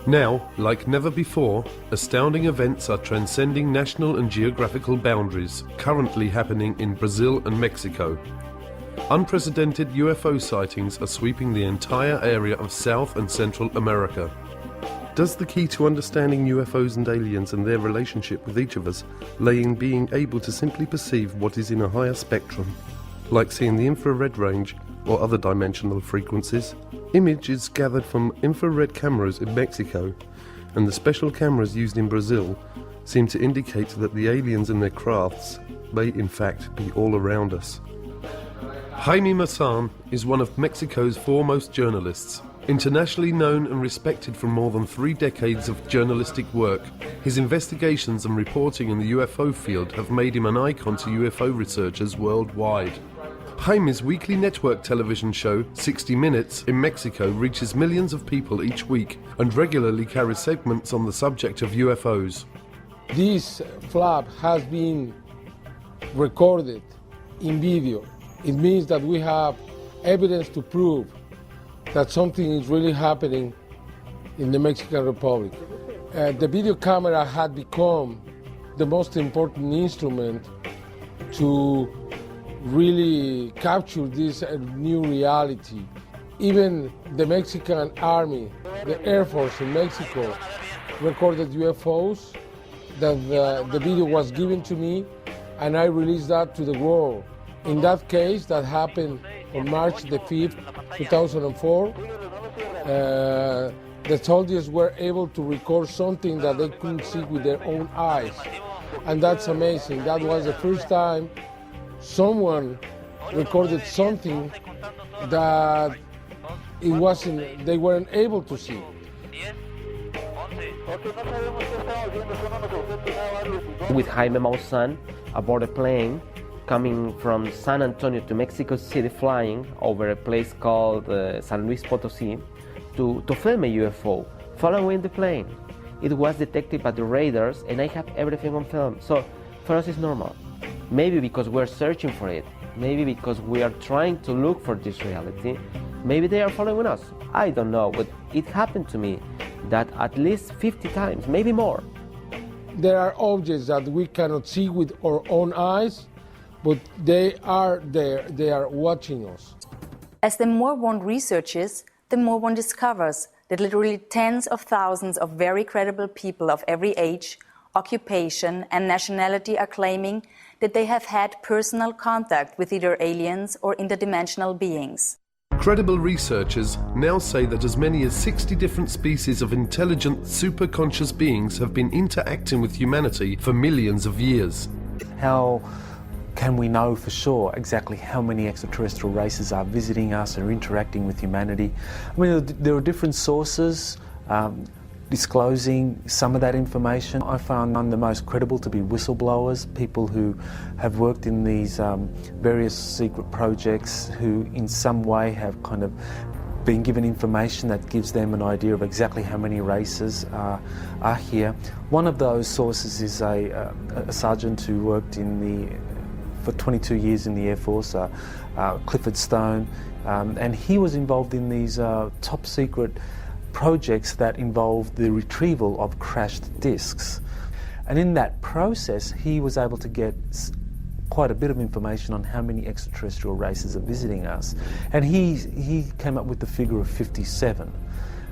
Now, like never before, astounding events are transcending national and geographical boundaries, currently happening in Brazil and Mexico. Unprecedented UFO sightings are sweeping the entire area of South and Central America. Does the key to understanding UFOs and aliens and their relationship with each of us lay in being able to simply perceive what is in a higher spectrum, like seeing the infrared range or other dimensional frequencies? Images gathered from infrared cameras in Mexico and the special cameras used in Brazil seem to indicate that the aliens and their crafts may in fact be all around us. Jaime Maussan is one of Mexico's foremost journalists. Internationally known and respected for more than 3 decades of journalistic work, his investigations and reporting in the UFO field have made him an icon to UFO researchers worldwide. Jaime's weekly network television show, 60 Minutes, in Mexico reaches millions of people each week and regularly carries segments on the subject of UFOs. This flap has been recorded in video. It means that we have evidence to prove that something is really happening in the Mexican Republic. The video camera had become the most important instrument to really capture this new reality. Even the Mexican Army, the Air Force in Mexico, recorded UFOs. That the video was given to me, and I released that to the world. In that case, that happened on March the 5th, 2004. The soldiers were able to record something that they couldn't see with their own eyes. And that's amazing. That was the first time someone recorded something that they weren't able to see. With Jaime Maussan aboard a plane coming from San Antonio to Mexico City, flying over a place called San Luis Potosí to film a UFO, following the plane. It was detected by the radars and I have everything on film. So for us it's normal. Maybe because we're searching for it, maybe because we are trying to look for this reality, maybe they are following us. I don't know, but it happened to me that at least 50 times, maybe more. There are objects that we cannot see with our own eyes, but they are there, they are watching us. As the more one researches, the more one discovers that literally tens of thousands of very credible people of every age, occupation and nationality are claiming that they have had personal contact with either aliens or interdimensional beings. Credible researchers now say that as many as 60 different species of intelligent, superconscious beings have been interacting with humanity for millions of years. How can we know for sure exactly how many extraterrestrial races are visiting us or interacting with humanity? I mean, there are different sources disclosing some of that information. I found none the most credible to be whistleblowers, people who have worked in these various secret projects who in some way have kind of been given information that gives them an idea of exactly how many races are here. One of those sources is a sergeant who worked for 22 years in the Air Force, Clifford Stone, and he was involved in these top secret projects that involved the retrieval of crashed discs. And in that process, he was able to get quite a bit of information on how many extraterrestrial races are visiting us. And he came up with the figure of 57.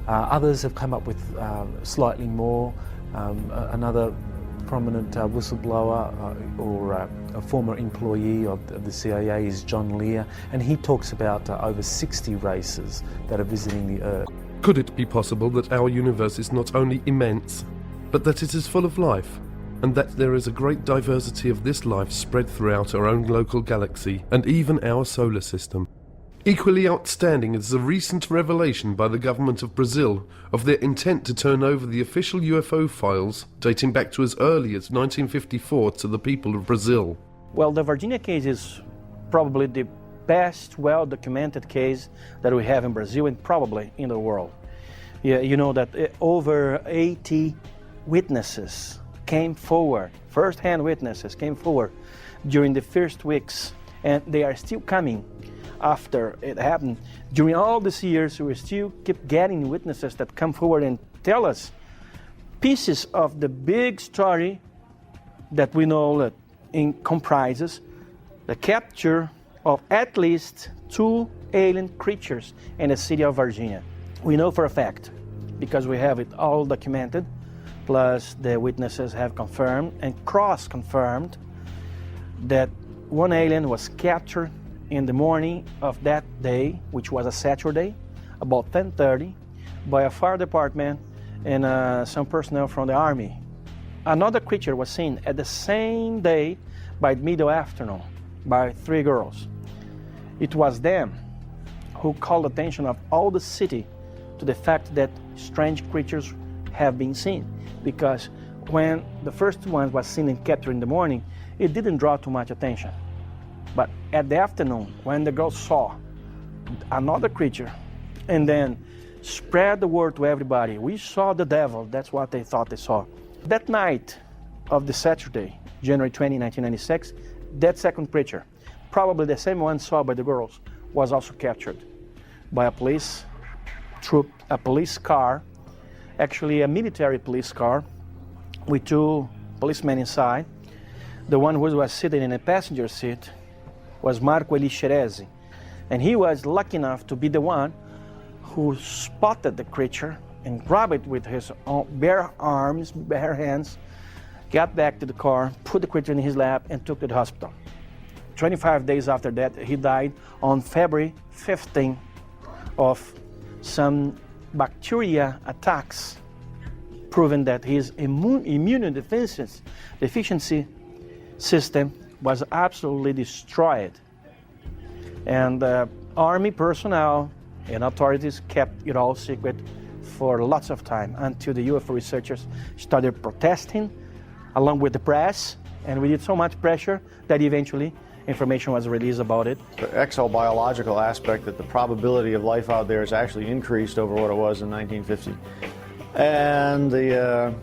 Others have come up with slightly more. Another prominent whistleblower or a former employee of the CIA is John Lear, and he talks about over 60 races that are visiting the Earth. Could it be possible that our universe is not only immense, but that it is full of life, and that there is a great diversity of this life spread throughout our own local galaxy and even our solar system? Equally outstanding is the recent revelation by the government of Brazil of their intent to turn over the official UFO files dating back to as early as 1954 to the people of Brazil. Well, the Virginia case is probably the best well-documented case that we have in Brazil and probably in the world. Yeah, you know that over 80 witnesses came forward, first-hand witnesses came forward during the first weeks, and they are still coming after it happened. During all these years, we still keep getting witnesses that come forward and tell us pieces of the big story that we know that comprises the capture of at least 2 alien creatures in the city of Virginia. We know for a fact, because we have it all documented, plus the witnesses have confirmed and cross-confirmed that one alien was captured in the morning of that day, which was a Saturday, about 10:30, by a fire department and some personnel from the Army. Another creature was seen at the same day by middle afternoon by 3 girls. It was them who called the attention of all the city to the fact that strange creatures have been seen, because when the first one was seen and captured in the morning, it didn't draw too much attention. But at the afternoon, when the girls saw another creature and then spread the word to everybody, we saw the devil, that's what they thought they saw. That night of the Saturday, January 20, 1996, that second creature, probably the same one saw by the girls, was also captured by a police troop, a police car, actually a military police car with 2 policemen inside. The one who was sitting in a passenger seat was Marco Eliscerezi, and he was lucky enough to be the one who spotted the creature and grabbed it with his own bare arms, bare hands, got back to the car, put the creature in his lap, and took to the hospital. 25 days after that, he died on February 15 of some bacteria attacks, proving that his immunodeficiency system was absolutely destroyed. And Army personnel and authorities kept it all secret for lots of time until the UFO researchers started protesting along with the press, and we did so much pressure that eventually information was released about it. The exobiological aspect, that the probability of life out there has actually increased over what it was in 1950. And the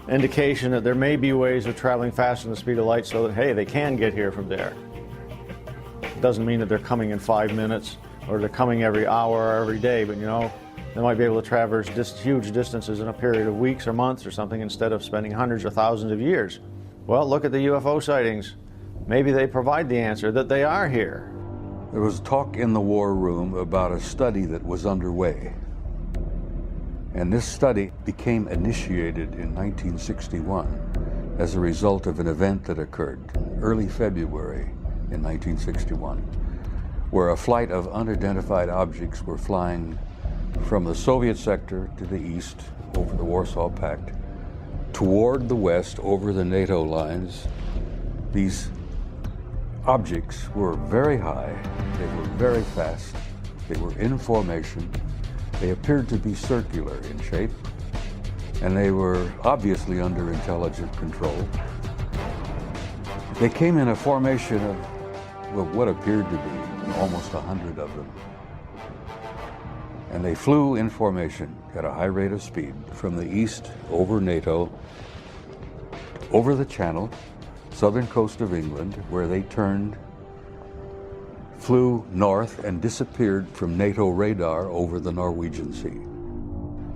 indication that there may be ways of traveling faster than the speed of light so that, hey, they can get here from there. It doesn't mean that they're coming in 5 minutes or they're coming every hour or every day, but you know, they might be able to traverse huge distances in a period of weeks or months or something instead of spending hundreds or thousands of years. Well, look at the UFO sightings. Maybe they provide the answer that they are here. There was talk in the war room about a study that was underway. And this study became initiated in 1961 as a result of an event that occurred early February in 1961, where a flight of unidentified objects were flying from the Soviet sector to the east over the Warsaw Pact, toward the west over the NATO lines. These objects were very high, they were very fast, they were in formation, they appeared to be circular in shape, and they were obviously under intelligent control. They came in a formation of, well, what appeared to be almost 100 of them. And they flew in formation at a high rate of speed from the east over NATO, over the Channel, southern coast of England, where they turned, flew north, and disappeared from NATO radar over the Norwegian Sea.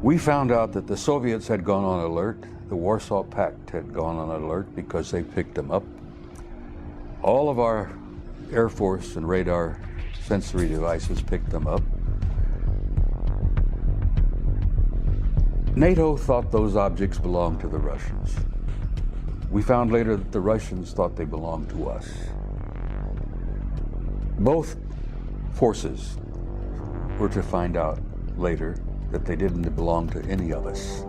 We found out that the Soviets had gone on alert, the Warsaw Pact had gone on alert because they picked them up. All of our Air Force and radar sensory devices picked them up. NATO thought those objects belonged to the Russians. We found later that the Russians thought they belonged to us. Both forces were to find out later that they didn't belong to any of us.